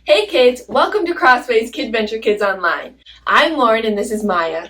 Hey kids, welcome to CrossWay's KidVenture Kids Online. I'm Lauren and this is Maya.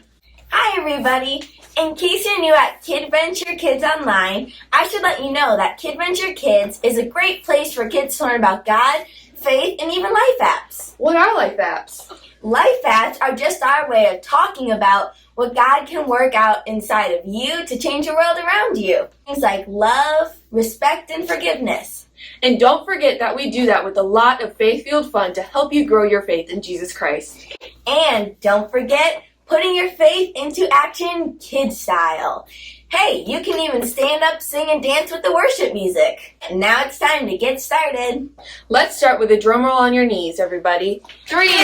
Hi everybody! In case you're new at KidVenture Kids Online, I should let you know that KidVenture Kids is a great place for kids to learn about God, faith, and even life apps. What are life apps? Life apps are just our way of talking about what God can work out inside of you to change the world around you. Things like love, respect, and forgiveness. And don't forget that we do that with a lot of faith-fueled fun to help you grow your faith in Jesus Christ. And don't forget putting your faith into action KidStyle. Hey, you can even stand up, sing, and dance with the worship music. And now it's time to get started. Let's start with a drum roll on your knees, everybody. 3, 2, 1.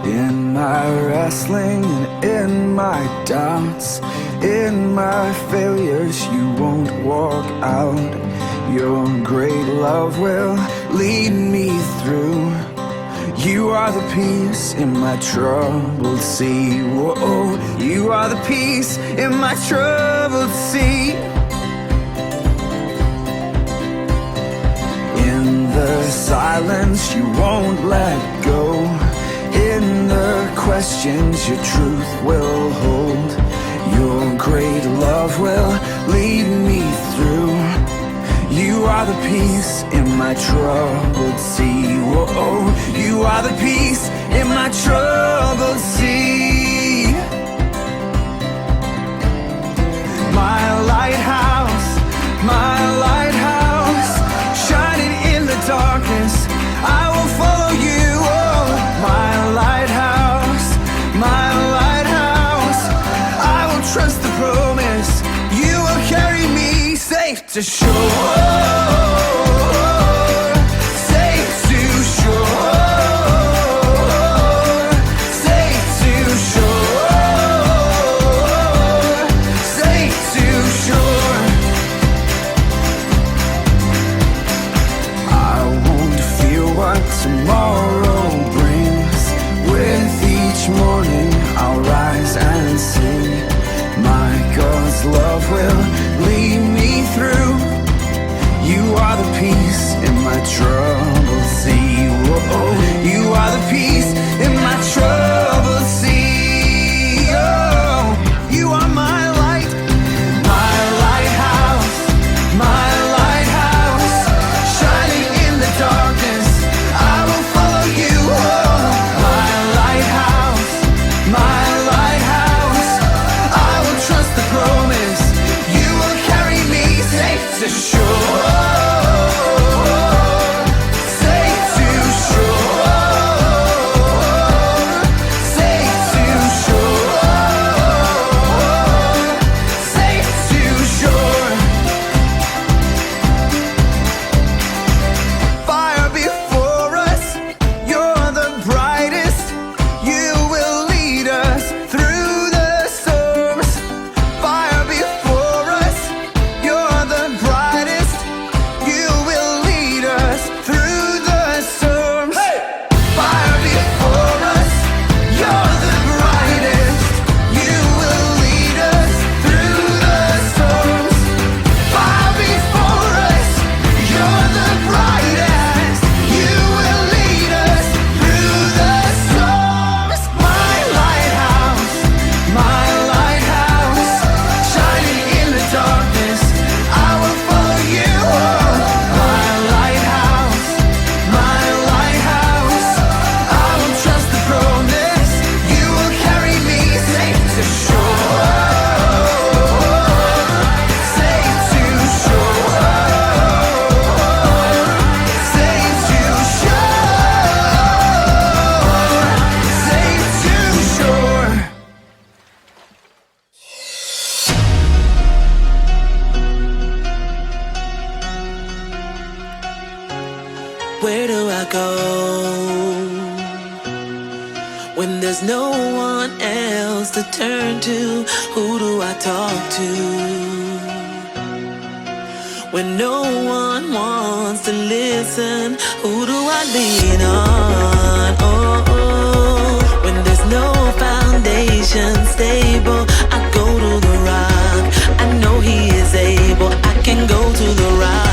In my wrestling and in my doubts, in my failures, you won't walk out. Your great love will lead me through. You are the peace in my troubled sea. Whoa, you are the peace in my troubled sea. In the silence, you won't let go. In the questions, your truth will hold. Your great love will lead me through. You are the peace in my troubled sea. Whoa, you are the peace in my troubled sea. My lighthouse, shining in the darkness, I will follow you. Oh, my lighthouse, I will trust the promise. You will carry me safe to shore. Safe to shore. Safe to shore. Safe to shore. I won't fear what tomorrow brings. With each morning I'll rise and sing. My God's love will lead me through. You are the peace in my troubled sea. Whoa, you are the peace in my troubled sea. Oh, you are my light, my lighthouse, shining in the darkness. I will follow you. Oh, my lighthouse, I will trust the promise. You will carry me safe to shore. Safe to shore. Safe to shore. Safe to shore. Fire before us, you're the brightest. You will lead us through the storms. Fire before us, you're the brightest. You will lead us through the storms. Fire before us, you're the brightest. You will lead us through the storms. Fire before us, you're the brightest. You will lead us through the storms. My lighthouse, shining in the darkness, I will follow you. Oh, my lighthouse, I will trust the promise. You will carry me safe to shore. Safe to shore. Safe to shore. Safe to shore. Where do I go when there's no one else to turn to? Who do I talk to when no one wants to listen? Who do I lean on? Oh, oh. When there's no foundation stable, I go to the rock. I know He is able. I can go to the rock.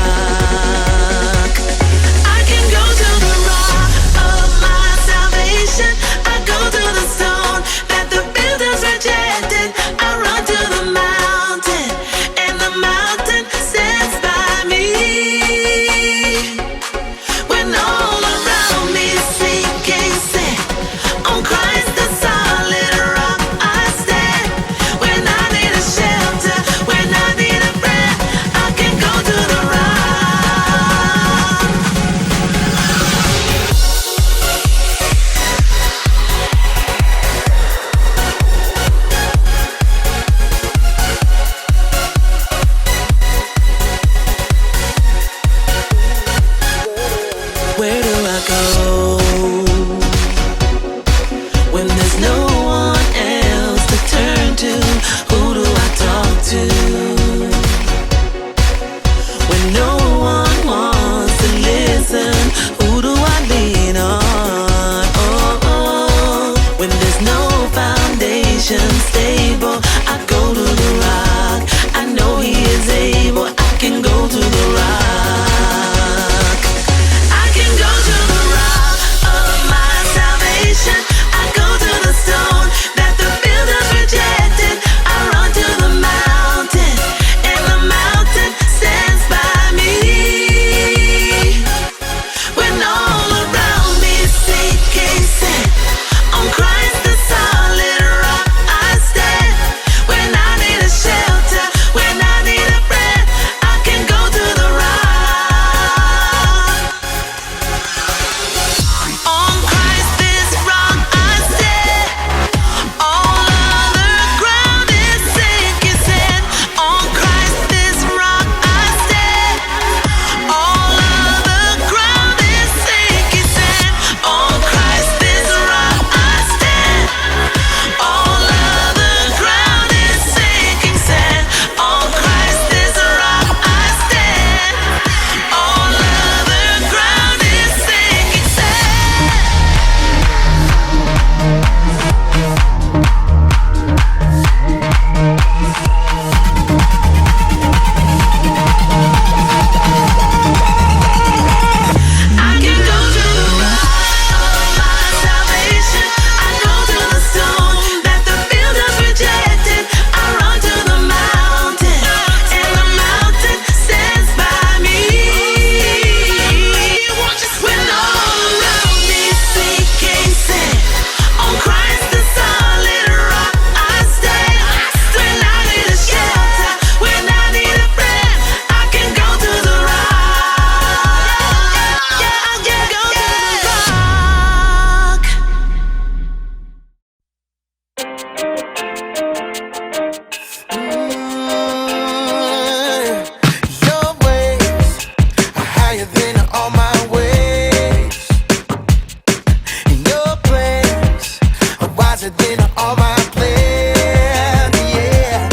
faster than all my plans, yeah.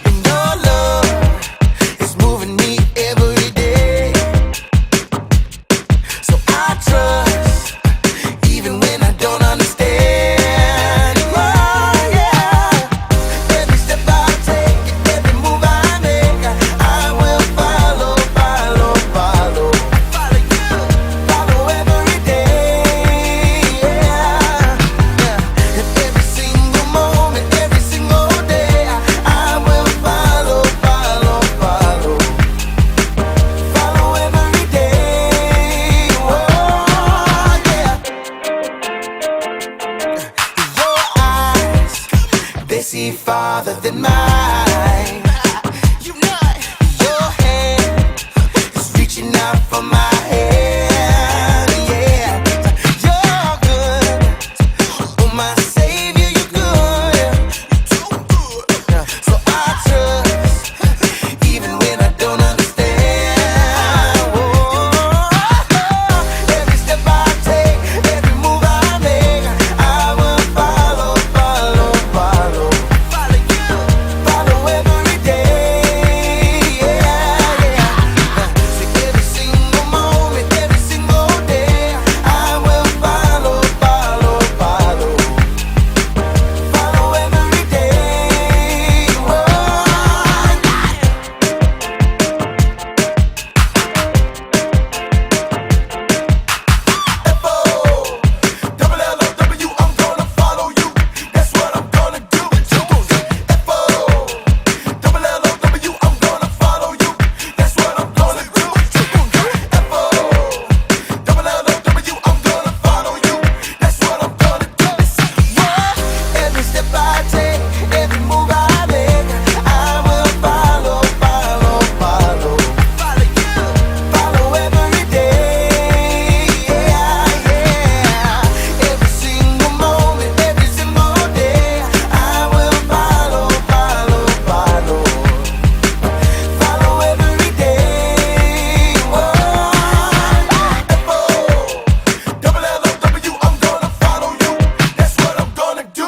And your love is moving me every day. So I trust, even when I don't understand. Oh, yeah. Every step I take, every move I make, I will follow, follow, follow. Follow you, follow every day, yeah. And every single moment, every single day, I will follow, follow, follow. Follow every day, oh, yeah. Your eyes, they see farther than mine. You know it. Your hand is reaching out for my hand, yeah. You're good, oh my savior, you're good. You're too good. Yeah. So I trust, even when I don't understand. Oh, every step I take, every move I make, I will follow, follow, follow. Follow you, follow every day, yeah, yeah. So every single moment, every single day, I will follow, follow, follow. Follow every day, oh, F-O, double L-O-W, I'm gonna follow you. That's what I'm gonna do. F-O, double L-O-W, I'm gonna follow you. That's what I'm gonna do. F-O, double L-O-W, I'm gonna follow you. That's what I'm gonna do. Yeah. Every step I take, every move I make, I will follow, follow, follow. Follow you, follow every day, yeah, yeah. Every single moment, every single day, I will follow, follow, follow. Follow every day, oh, F-O, double L-O-W, I'm gonna follow you. That's what I'm gonna do.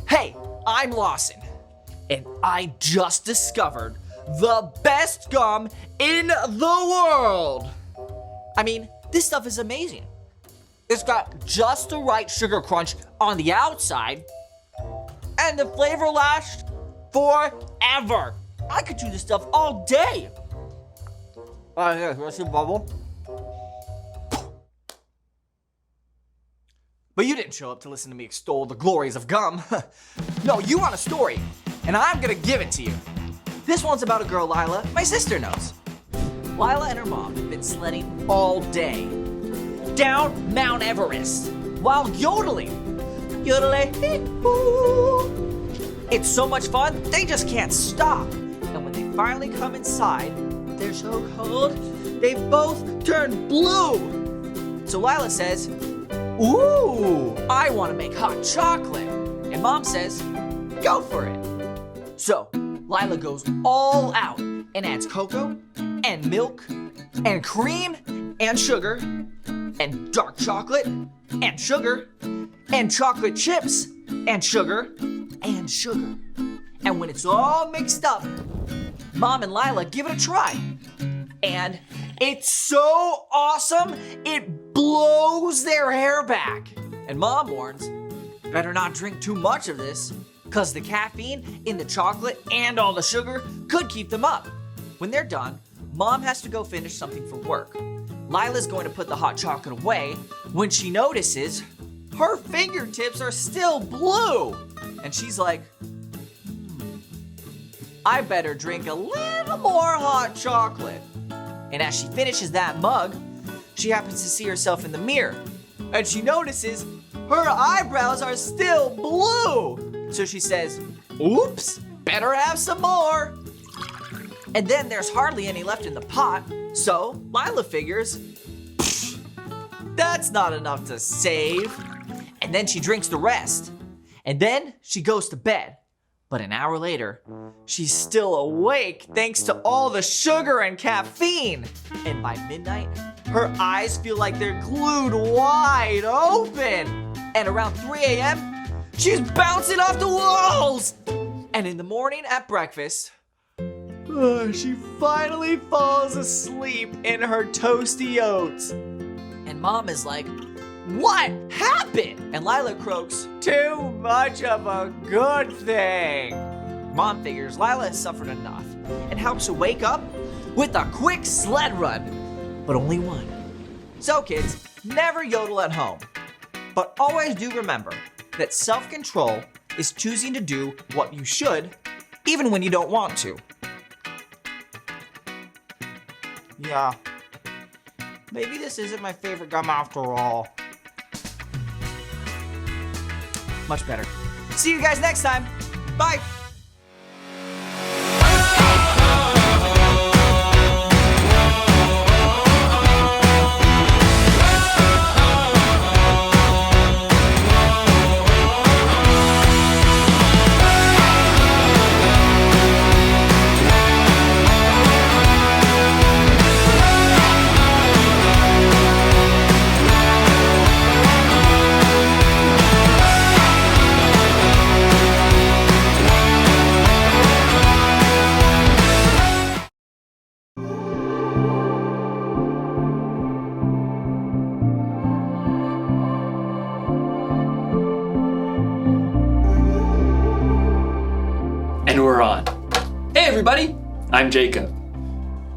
Hey, I'm Lawson, and I just discovered the best gum in the world. I mean, this stuff is amazing. It's got just the right sugar crunch on the outside, and the flavor lasts forever. I could chew this stuff all day. Here, let's see a bubble. But you didn't show up to listen to me extol the glories of gum. No, you want a story, and I'm gonna give it to you. This one's about a girl Lila my sister knows. Lila and her mom have been sledding all day down Mount Everest while yodeling. Yodeling. It's so much fun, they just can't stop. And when they finally come inside, they're so cold, they both turn blue. So Lila says, "Ooh, I want to make hot chocolate." And Mom says, "Go for it." So Lila goes all out and adds cocoa and milk and cream and sugar and dark chocolate and sugar and chocolate chips and sugar and sugar. And when it's all mixed up, Mom and Lila give it a try. And it's so awesome, it blows their hair back. And Mom warns, better not drink too much of this, because the caffeine in the chocolate and all the sugar could keep them up. When they're done, Mom has to go finish something for work. Lila's going to put the hot chocolate away when she notices her fingertips are still blue. And she's like, I better drink a little more hot chocolate. And as she finishes that mug, she happens to see herself in the mirror. And she notices her eyebrows are still blue. So she says, oops, better have some more. And then there's hardly any left in the pot. So Lila figures, that's not enough to save. and then she drinks the rest. And then she goes to bed. But an hour later, she's still awake thanks to all the sugar and caffeine. And by midnight, her eyes feel like they're glued wide open. And around 3 a.m., she's bouncing off the walls. And in the morning at breakfast, she finally falls asleep in her toasty oats. And Mom is like, "What happened?" And Lila croaks, "Too much of a good thing." Mom figures Lila has suffered enough and helps her wake up with a quick sled run, but only one. So kids, never yodel at home, but always do remember that self-control is choosing to do what you should, even when you don't want to. Yeah, maybe this isn't my favorite gum after all. Much better. See you guys next time. Bye. And we're on. Hey everybody, I'm Jacob.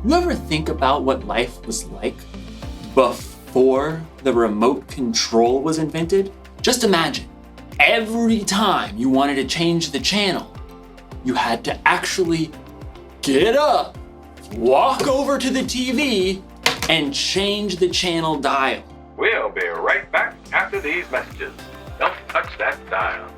You ever think about what life was like before the remote control was invented? Just imagine, every time you wanted to change the channel, you had to actually get up, walk over to the TV, and change the channel dial. We'll be right back after these messages. Don't touch that dial.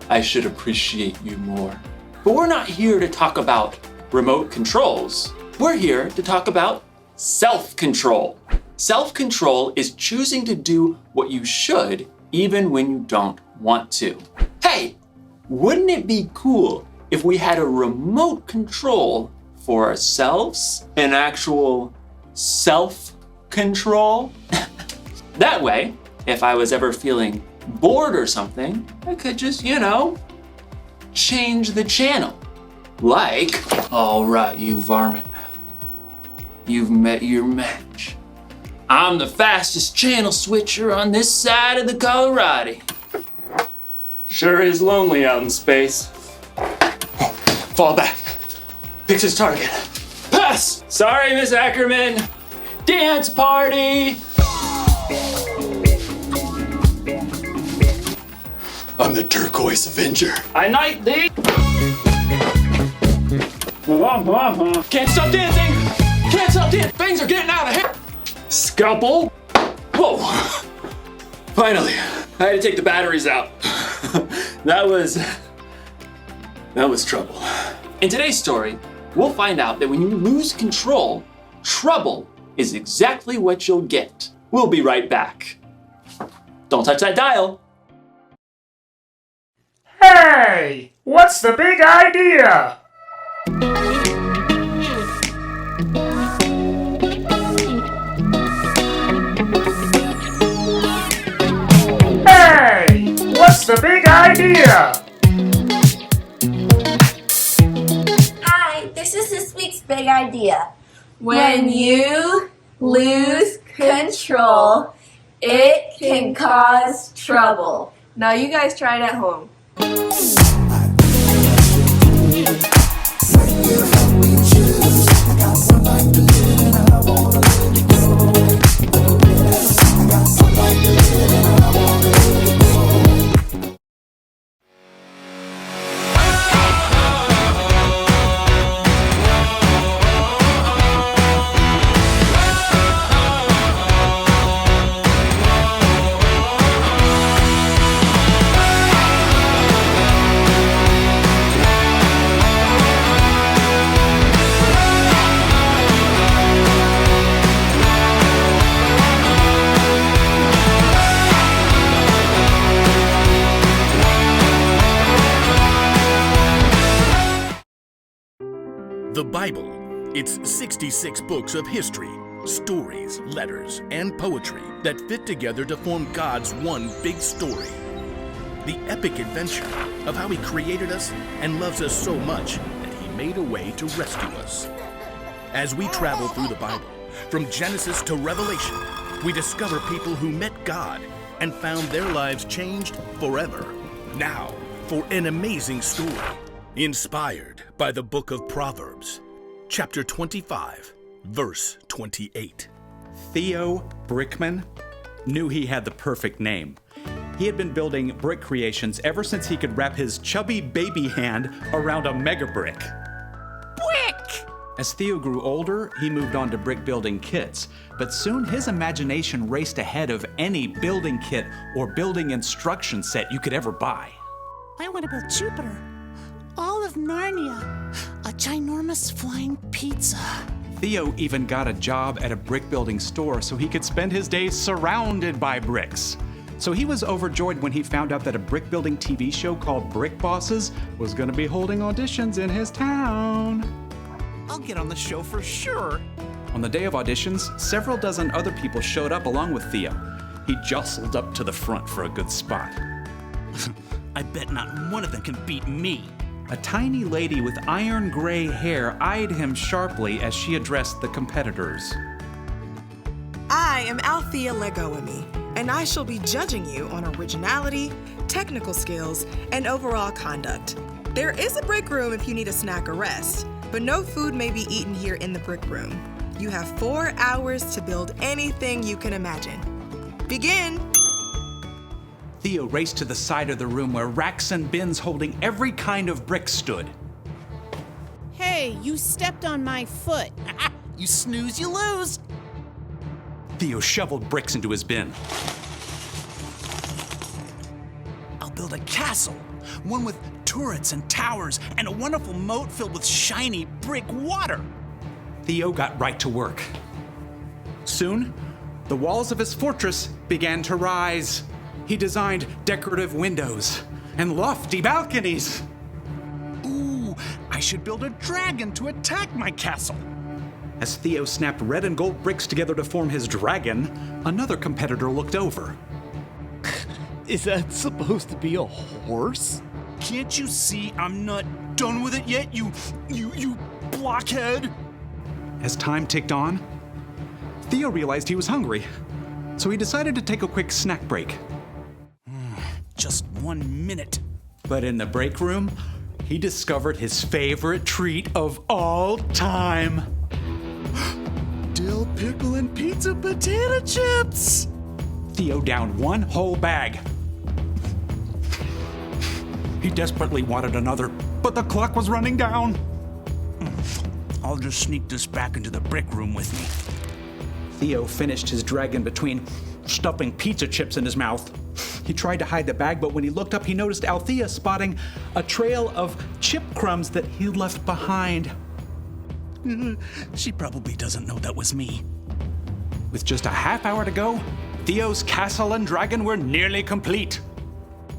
I should appreciate you more. But we're not here to talk about remote controls. We're here to talk about self-control. Self-control is choosing to do what you should even when you don't want to. Hey, wouldn't it be cool if we had a remote control for ourselves? An actual self-control? That way, if I was ever feeling bored or something, I could just, change the channel. Like, all right, you varmint. You've met your match. I'm the fastest channel switcher on this side of the Colorado. Sure is lonely out in space. Fall back. Picks his target. Pass! Sorry, Miss Ackerman. Dance party! I'm the Turquoise Avenger. I knight thee! Can't stop dancing! Can't stop dancing! Things are getting out of hand! Scalpel! Whoa! Finally, I had to take the batteries out. That was trouble. In today's story, we'll find out that when you lose control, trouble is exactly what you'll get. We'll be right back. Don't touch that dial. Hey! What's the big idea? Hey! What's the big idea? Hi, this is this week's big idea. When you lose control, it can cause trouble. Now you guys try it at home. Bible. It's 66 books of history, stories, letters, and poetry that fit together to form God's one big story. The epic adventure of how He created us and loves us so much that He made a way to rescue us. As we travel through the Bible, from Genesis to Revelation, we discover people who met God and found their lives changed forever. Now, for an amazing story, inspired by the book of Proverbs, chapter 25, verse 28. Theo Brickman knew he had the perfect name. He had been building brick creations ever since he could wrap his chubby baby hand around a mega brick. Brick! As Theo grew older, he moved on to brick building kits, but soon his imagination raced ahead of any building kit or building instruction set you could ever buy. I want to build Jupiter, all of Narnia, a ginormous flying pizza. Theo even got a job at a brick building store so he could spend his days surrounded by bricks. So he was overjoyed when he found out that a brick building TV show called Brick Bosses was going to be holding auditions in his town. I'll get on the show for sure. On the day of auditions, several dozen other people showed up along with Theo. He jostled up to the front for a good spot. I bet not one of them can beat me. A tiny lady with iron gray hair eyed him sharply as she addressed the competitors. I am Althea Legoami, and I shall be judging you on originality, technical skills, and overall conduct. There is a break room if you need a snack or rest, but no food may be eaten here in the brick room. You have 4 hours to build anything you can imagine. Begin! Theo raced to the side of the room where racks and bins holding every kind of brick stood. Hey, you stepped on my foot. You snooze, you lose. Theo shoveled bricks into his bin. I'll build a castle, one with turrets and towers and a wonderful moat filled with shiny brick water. Theo got right to work. Soon, the walls of his fortress began to rise. He designed decorative windows and lofty balconies. Ooh, I should build a dragon to attack my castle. As Theo snapped red and gold bricks together to form his dragon, another competitor looked over. Is that supposed to be a horse? Can't you see I'm not done with it yet, you blockhead? As time ticked on, Theo realized he was hungry, so he decided to take a quick snack break. Just 1 minute. But in the break room, he discovered his favorite treat of all time. Dill pickle and pizza potato chips! Theo downed one whole bag. He desperately wanted another, but the clock was running down. I'll just sneak this back into the brick room with me. Theo finished his dragon between stuffing pizza chips in his mouth. He tried to hide the bag, but when he looked up, he noticed Althea spotting a trail of chip crumbs that he'd left behind. She probably doesn't know that was me. With just a half hour to go, Theo's castle and dragon were nearly complete.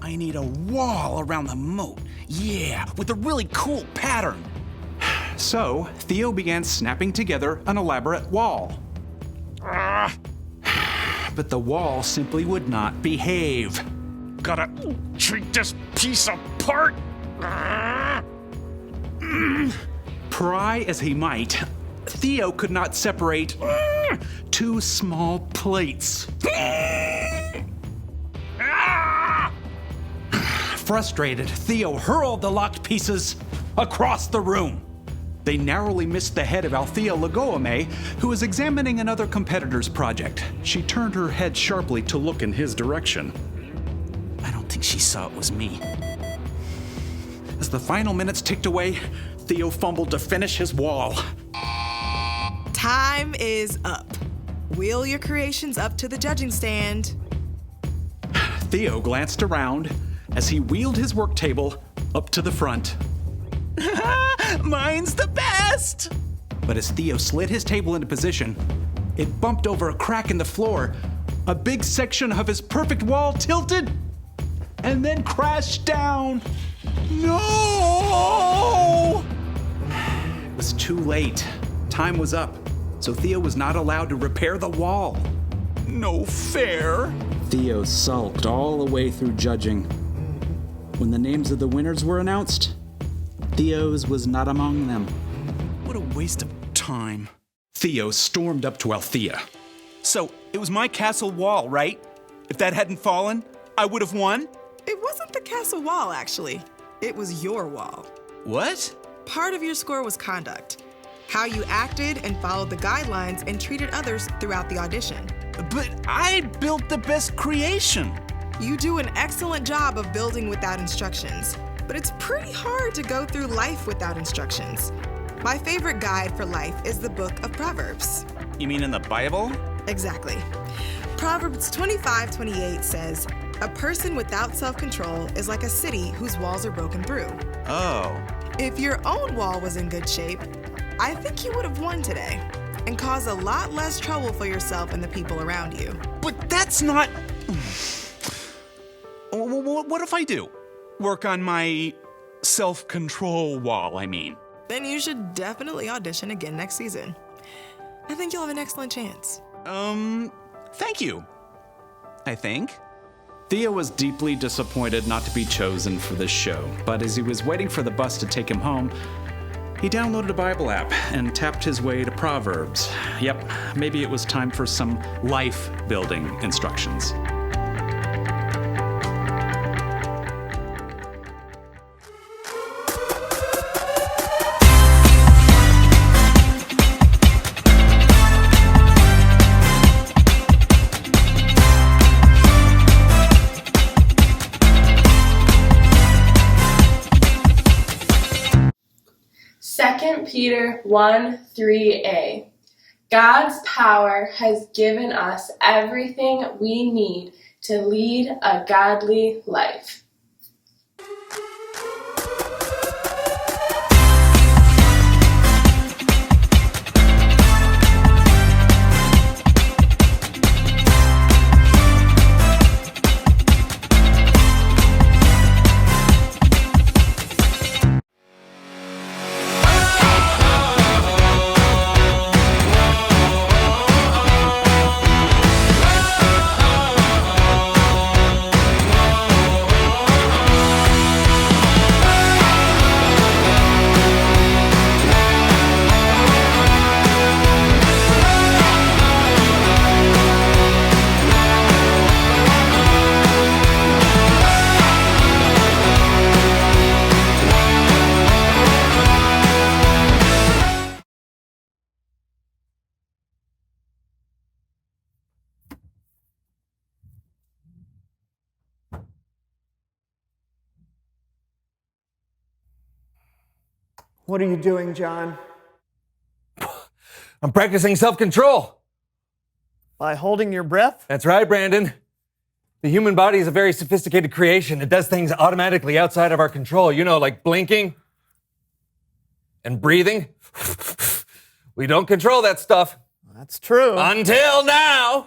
I need a wall around the moat. Yeah, with a really cool pattern. So, Theo began snapping together an elaborate wall. But the wall simply would not behave. Gotta treat this piece apart. Pry as he might, Theo could not separate two small plates. Frustrated, Theo hurled the locked pieces across the room. They narrowly missed the head of Althea Legoame, who was examining another competitor's project. She turned her head sharply to look in his direction. I don't think she saw it was me. As the final minutes ticked away, Theo fumbled to finish his wall. Time is up. Wheel your creations up to the judging stand. Theo glanced around as he wheeled his work table up to the front. Mine's the best! But as Theo slid his table into position, it bumped over a crack in the floor. A big section of his perfect wall tilted and then crashed down. No! was too late. Time was up, so Theo was not allowed to repair the wall. No fair. Theo sulked all the way through judging. When the names of the winners were announced, Theo's was not among them. What a waste of time. Theo stormed up to Althea. So, it was my castle wall, right? If that hadn't fallen, I would have won? It wasn't the castle wall, actually. It was your wall. What? Part of your score was conduct. How you acted and followed the guidelines and treated others throughout the audition. But I built the best creation. You do an excellent job of building without instructions, but it's pretty hard to go through life without instructions. My favorite guide for life is the book of Proverbs. You mean in the Bible? Exactly. Proverbs 25:28 says, "A person without self-control is like a city whose walls are broken through." Oh. If your own wall was in good shape, I think you would have won today and caused a lot less trouble for yourself and the people around you. But that's not... What if I do? Work on my self-control wall, I mean. Then you should definitely audition again next season. I think you'll have an excellent chance. Thank you. I think. Theo was deeply disappointed not to be chosen for this show, but as he was waiting for the bus to take him home, he downloaded a Bible app and tapped his way to Proverbs. Yep, maybe it was time for some life-building instructions. Peter 1:3a. God's power has given us everything we need to lead a godly life. What are you doing, John? I'm practicing self-control. By holding your breath? That's right, Brandon. The human body is a very sophisticated creation. It does things automatically outside of our control. You know, like blinking and breathing. We don't control that stuff. That's true. Until now.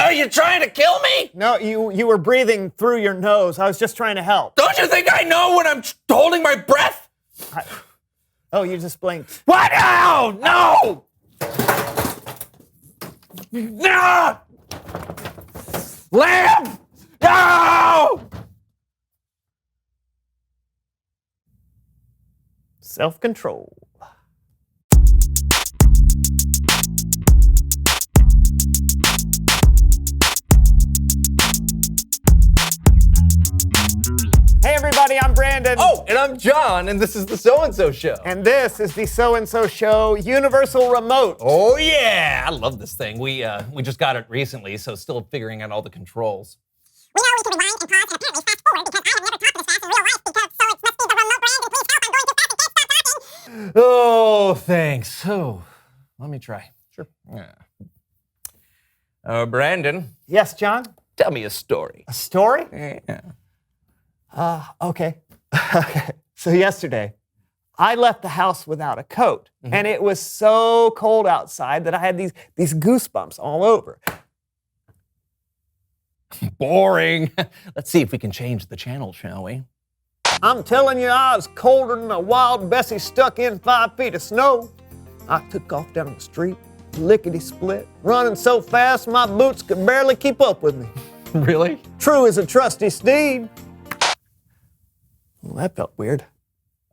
Are you trying to kill me? No, you were breathing through your nose. I was just trying to help. Don't you think I know when I'm holding my breath? Oh, you just blinked. What? No! No! No! Lamb! No! Self-control. Hey everybody, I'm Brandon. Oh, and I'm John, and this is the So-and-So Show. And this is the So-and-So Show Universal Remote. Oh yeah, I love this thing. We just got it recently, so still figuring out all the controls. We know we can rewind and pause and apparently fast forward because I have never talked this fast in real life because so it must be the remote. Brandon, please help. I'm going too fast. I can't stop talking. Oh, thanks. Oh, let me try. Sure. Yeah. Brandon. Yes, John? Tell me a story. A story? Yeah. Okay. Okay. So yesterday, I left the house without a coat, and it was so cold outside that I had these goosebumps all over. Boring. Let's see if we can change the channel, shall we? I'm telling you, I was colder than a wild Bessie stuck in 5 feet of snow. I took off down the street, lickety-split, running so fast my boots could barely keep up with me. Really? True as a trusty steed. Well, that felt weird.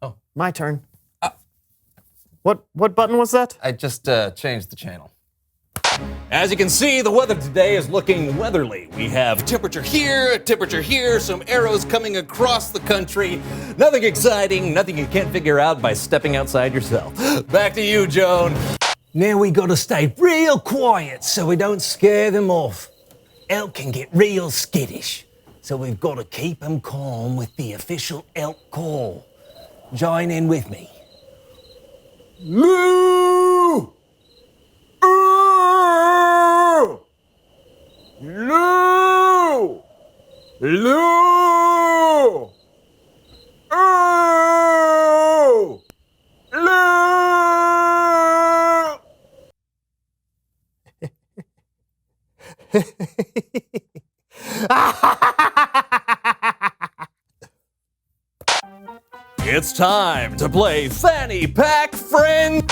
Oh. My turn. What button was that? I just changed the channel. As you can see, the weather today is looking weatherly. We have temperature here, some arrows coming across the country. Nothing exciting, nothing you can't figure out by stepping outside yourself. Back to you, Joan. Now we gotta stay real quiet so we don't scare them off. Elk can get real skittish, so we've gotta keep them calm with the official elk call. Join in with me. Loo! Loo! Loo! Oh! Loo! It's time to play Fanny Pack Friend.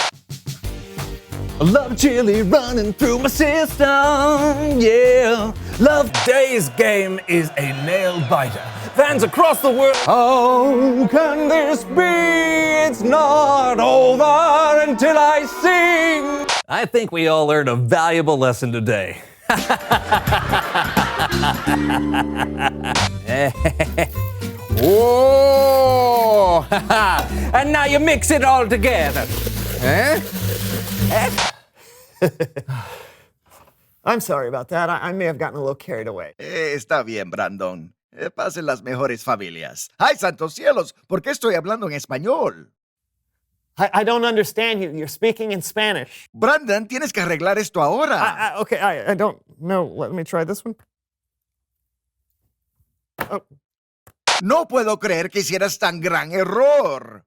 I love chili running through my system, yeah. Love Today's game is a nail biter. Fans across the world. How can this be? It's not over until I sing. I think we all learned a valuable lesson today. Whoa! And now you mix it all together. I'm sorry about that. I may have gotten a little carried away. Está bien, Brandon. Pasen las mejores familias. ¡Ay, santos cielos! ¿Por qué estoy hablando en español? I don't understand you. You're speaking in Spanish. Brandon, tienes que arreglar esto ahora. Okay, I don't know. Let me try this one. Oh. No puedo creer que hicieras tan gran error.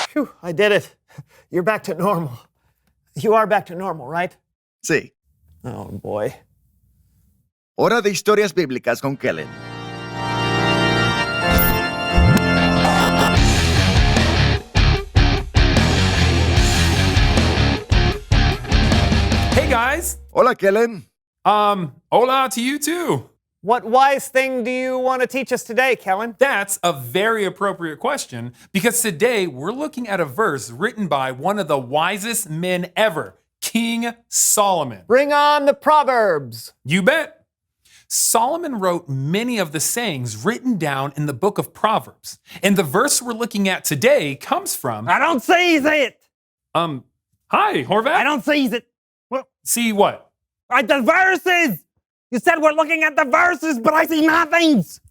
Phew, I did it. You're back to normal. You are back to normal, right? Sí. Oh, boy. Hora de historias bíblicas con Kellen. Hey guys. Hola, Kellen. Hola to you too. What wise thing do you want to teach us today, Kellen? That's a very appropriate question because today we're looking at a verse written by one of the wisest men ever, King Solomon. Bring on the Proverbs. You bet. Solomon wrote many of the sayings written down in the book of Proverbs. And the verse we're looking at today comes from... I don't seize it. Hi, Horvath. I don't seize it. Well, see what? The verses. You said we're looking at the verses, but I see nothings.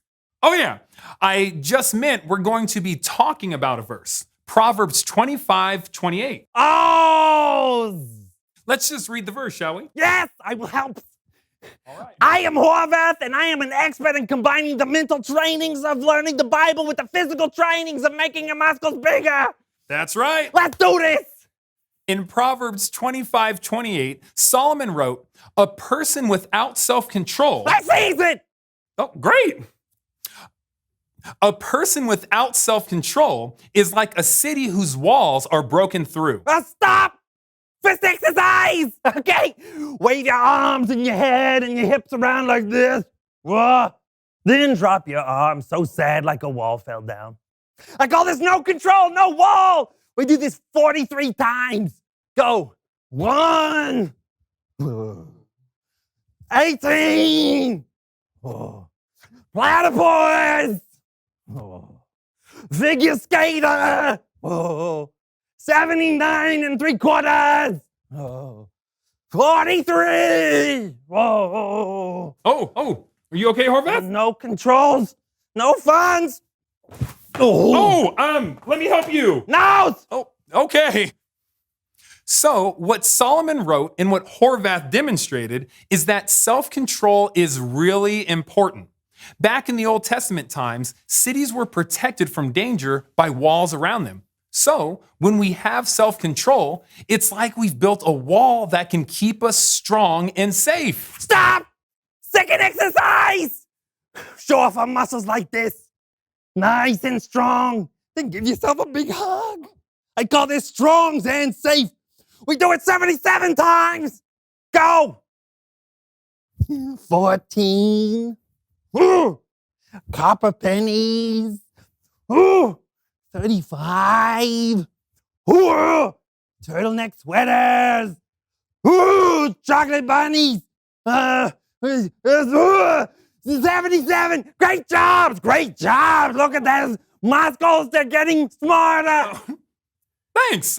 Oh yeah, I just meant we're going to be talking about a verse. Proverbs 25:28. Oh! Let's just read the verse, shall we? Yes, I will help. All right. I am Horvath, and I am an expert in combining the mental trainings of learning the Bible with the physical trainings of making your muscles bigger. That's right. Let's do this. In Proverbs 25:28, Solomon wrote, "A person without self-control..." I seize it! Oh, great. A person without self-control is like a city whose walls are broken through. Stop! Fist exercise! Okay? Wave your arms and your head and your hips around like this. Then drop your arms so sad like a wall fell down. I call this no control, no wall. We do this 43 times. Go. 1. 18. Platypus. Figure skater. 79 3/4. 43. Oh, are you okay, Horvath? No controls, no funds. Let me help you. No. Oh, okay. So, what Solomon wrote and what Horvath demonstrated is that self-control is really important. Back in the Old Testament times, cities were protected from danger by walls around them. So, when we have self-control, it's like we've built a wall that can keep us strong and safe. Stop! Second exercise! Show off our muscles like this. Nice and strong. Then give yourself a big hug. I call this strong and safe. We do it 77 times. Go! 14. Ooh. Copper pennies. Ooh. 35. Ooh. Turtleneck sweaters. Ooh. Chocolate bunnies. 77. Great jobs. Great jobs. Look at those muscles. They're getting smarter. Thanks.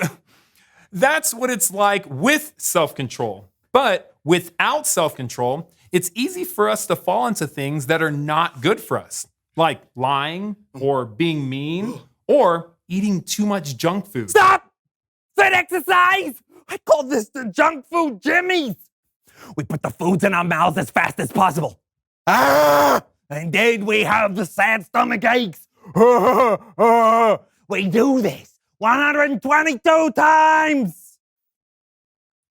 That's what it's like with self-control. But without self-control, it's easy for us to fall into things that are not good for us, like lying or being mean or eating too much junk food. Stop! Fit exercise! I call this the junk food jimmies. We put the foods in our mouths as fast as possible. And then we have the sad stomach aches. We do this 122 times.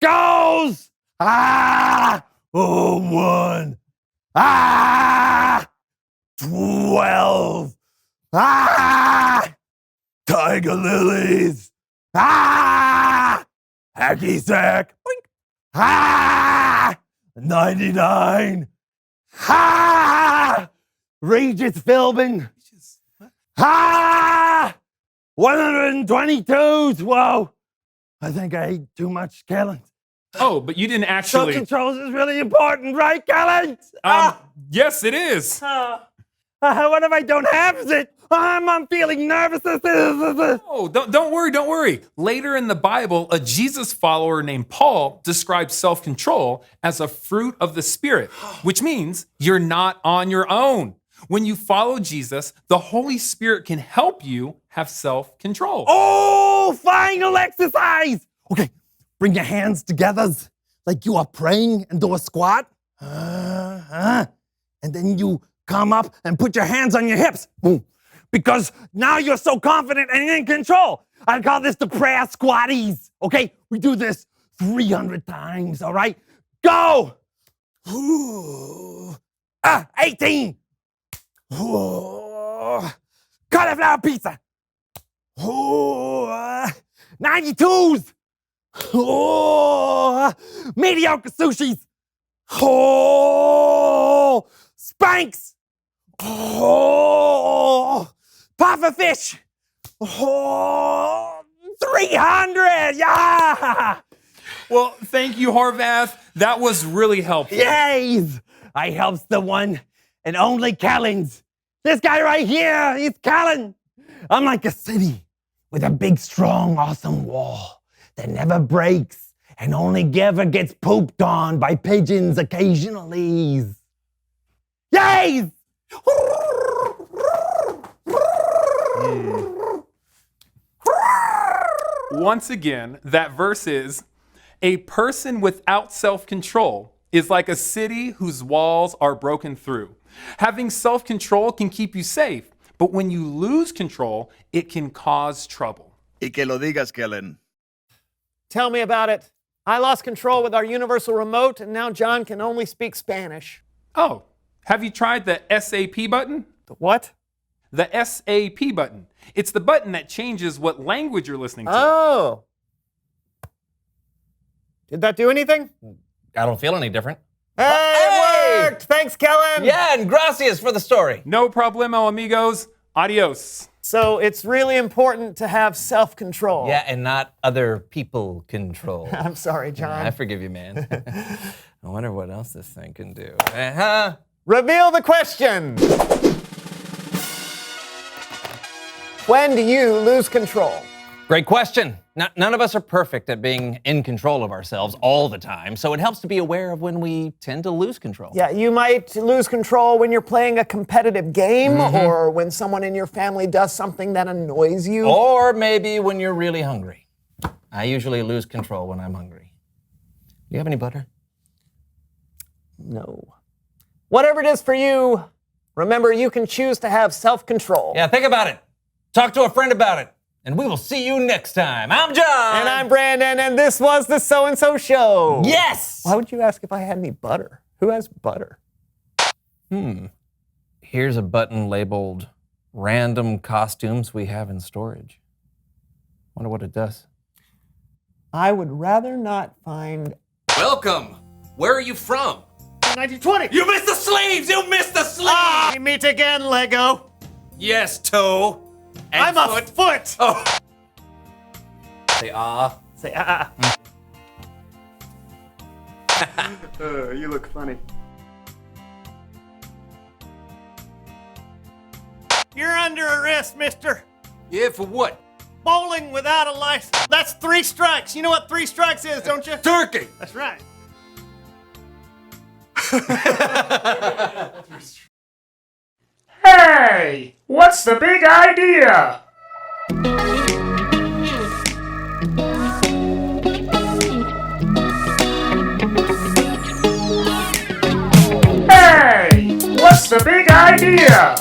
Goes. 1. 12. Tiger lilies. Hacky sack. 99. Regis Philbin. 122s. Whoa. I think I ate too much, Kellen. Oh, but you didn't actually. Self-control is really important, right, Kellen? Yes, it is. What if I don't have it? I'm feeling nervous. Oh, don't worry. Later in the Bible, a Jesus follower named Paul describes self-control as a fruit of the Spirit, which means you're not on your own. When you follow Jesus, the Holy Spirit can help you have self-control. Oh, final exercise. Okay, bring your hands together like you are praying and do a squat. And then you come up and put your hands on your hips. Boom. Because now you're so confident and in control. I call this the prayer squatties. Okay, we do this 300 times, all right? Go! 18. Cauliflower pizza. 92s. Mediocre sushis. Spanks. Puffer fish. 300. Yeah. Well, thank you, Horvath. That was really helpful. Yes. I helps the one and only Callens. This guy right here, he's Callen. I'm like a city with a big, strong, awesome wall that never breaks and only ever gets pooped on by pigeons occasionally. Yay! Once again, that verse is, a person without self-control is like a city whose walls are broken through. Having self-control can keep you safe, but when you lose control, it can cause trouble. Y que lo digas, Kellen. Tell me about it. I lost control with our universal remote, and now John can only speak Spanish. Oh, have you tried the SAP button? The what? The SAP button. It's the button that changes what language you're listening to. Oh. Did that do anything? I don't feel any different. Hey, it worked! Thanks, Kellen! Yeah, and gracias for the story. No problemo, amigos. Adios. So it's really important to have self-control. Yeah, and not other people control. I'm sorry, John. I forgive you, man. I wonder what else this thing can do. Reveal the question. When do you lose control? Great question. None of us are perfect at being in control of ourselves all the time, so it helps to be aware of when we tend to lose control. Yeah, you might lose control when you're playing a competitive game, or when someone in your family does something that annoys you. Or maybe when you're really hungry. I usually lose control when I'm hungry. Do you have any butter? No. Whatever it is for you, remember you can choose to have self-control. Yeah, think about it. Talk to a friend about it. And we will see you next time. I'm John. And I'm Brandon, and this was the So-and-So Show. Yes! Why would you ask if I had any butter? Who has butter? Here's a button labeled Random Costumes We Have in Storage. Wonder what it does. I would rather not find... Welcome! Where are you from? 1920! You missed the sleeves! You missed the sleeves! We meet again, Lego! Yes, toe. And I'm a foot! Oh. Say ah. Say ah. You look funny. You're under arrest, mister. Yeah, for what? Bowling without a license. That's 3 strikes. You know what 3 strikes is, don't you? Turkey! That's right. Hey! What's the big idea? Hey! What's the big idea?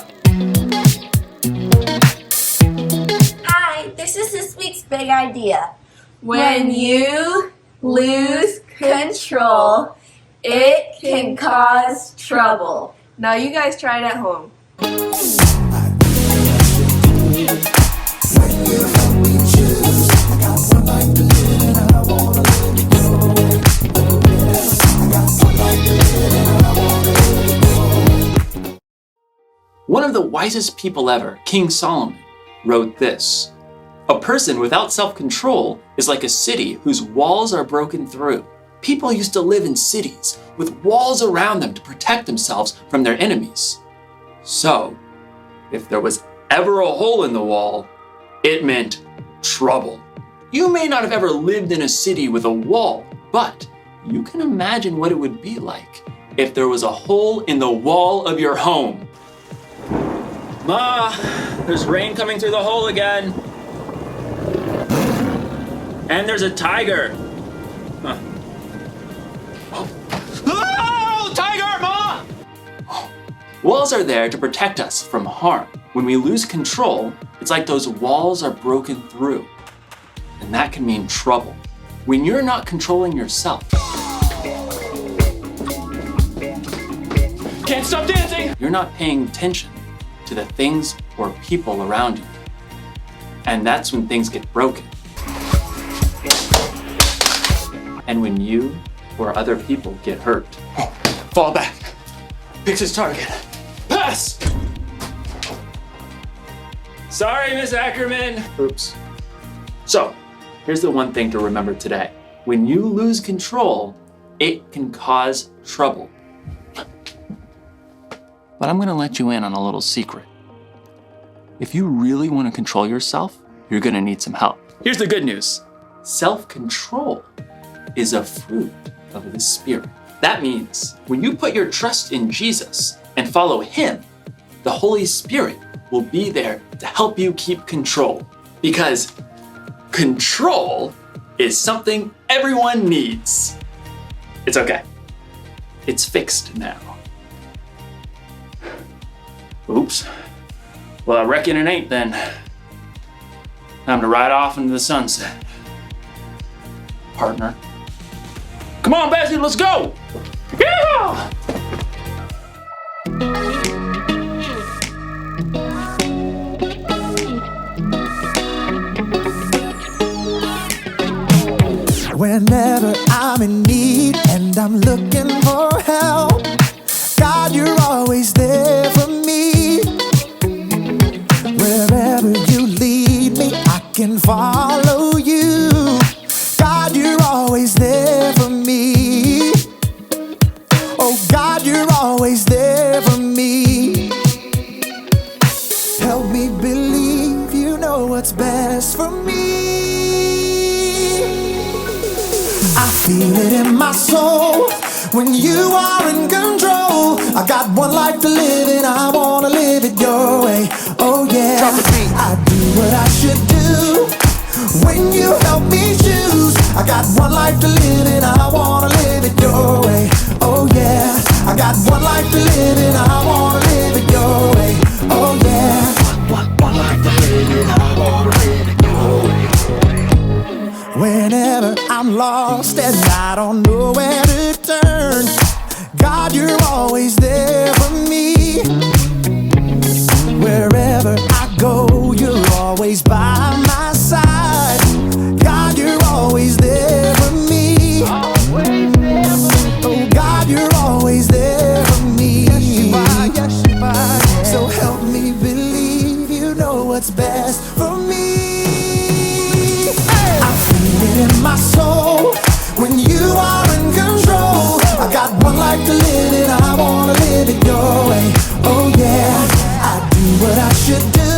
Hi, this is this week's big idea. When you lose control, it can cause trouble. Now you guys try it at home. One of the wisest people ever, King Solomon, wrote this: "A person without self-control is like a city whose walls are broken through." People used to live in cities with walls around them to protect themselves from their enemies. So, if there was ever a hole in the wall, it meant trouble. You may not have ever lived in a city with a wall, but you can imagine what it would be like if there was a hole in the wall of your home. Ma, there's rain coming through the hole again. And there's a tiger. Huh. Oh, tiger, Ma! Walls are there to protect us from harm. When we lose control, it's like those walls are broken through. And that can mean trouble. When you're not controlling yourself. Can't stop dancing! You're not paying attention to the things or people around you. And that's when things get broken. And when you or other people get hurt. Oh, fall back. Picks his target. Pass! Sorry, Miss Ackerman. Oops. So, here's the one thing to remember today. When you lose control, it can cause trouble. But I'm gonna let you in on a little secret. If you really want to control yourself, you're gonna need some help. Here's the good news. Self-control is a fruit of the Spirit. That means when you put your trust in Jesus and follow Him, the Holy Spirit will be there to help you keep control. Because control is something everyone needs. It's okay. It's fixed now. Oops. Well, I reckon it ain't then. Time to ride off into the sunset. Partner. Come on, Bessie, let's go! Yeah! Whenever I'm in need and I'm looking for help, God, you're always there for me. Wherever you lead me, I can follow you. God, you're always there for me. Oh, God, you're always there for me. Help me believe you know what's best for me. I feel it in my soul when you are in control. I got one life to live and I wanna live it your way. Oh yeah, I do what I should do when you help me got one life to live and I wanna live it your way. Oh yeah, I got one life to live and I wanna live it your way. Oh yeah, one life to live and I wanna live it your way. Whenever I'm lost and I don't know where to turn, God, you're always there for me. Wherever I go, you're always by my side. God, you're always there for me. Oh God, you're always there for me. So help me believe you know what's best for me. I feel it in my soul when you are in control. I got one life to live and I wanna live it your way. Oh yeah, I do what I should do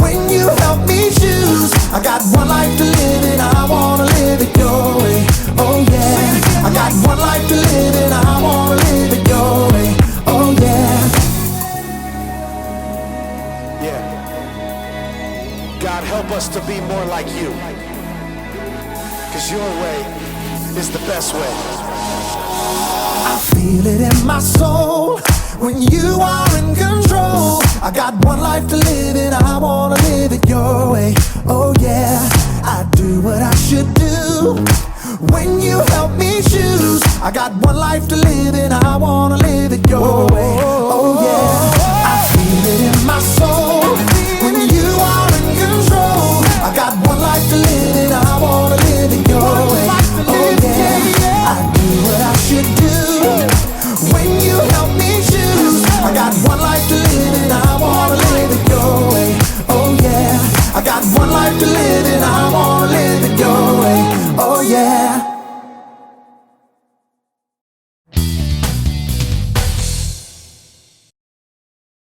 when you help me choose. I got one life to live and I wanna live it your way. Oh yeah, I got one life to live and I wanna live it your way. Oh yeah. Yeah. God, help us to be more like you. 'Cause your way is the best way. I feel it in my soul when you are in control. I got one life to live and I wanna live it your way. Oh yeah, I do what I should do when you help me choose. I got one life to live and I wanna live it your way. Oh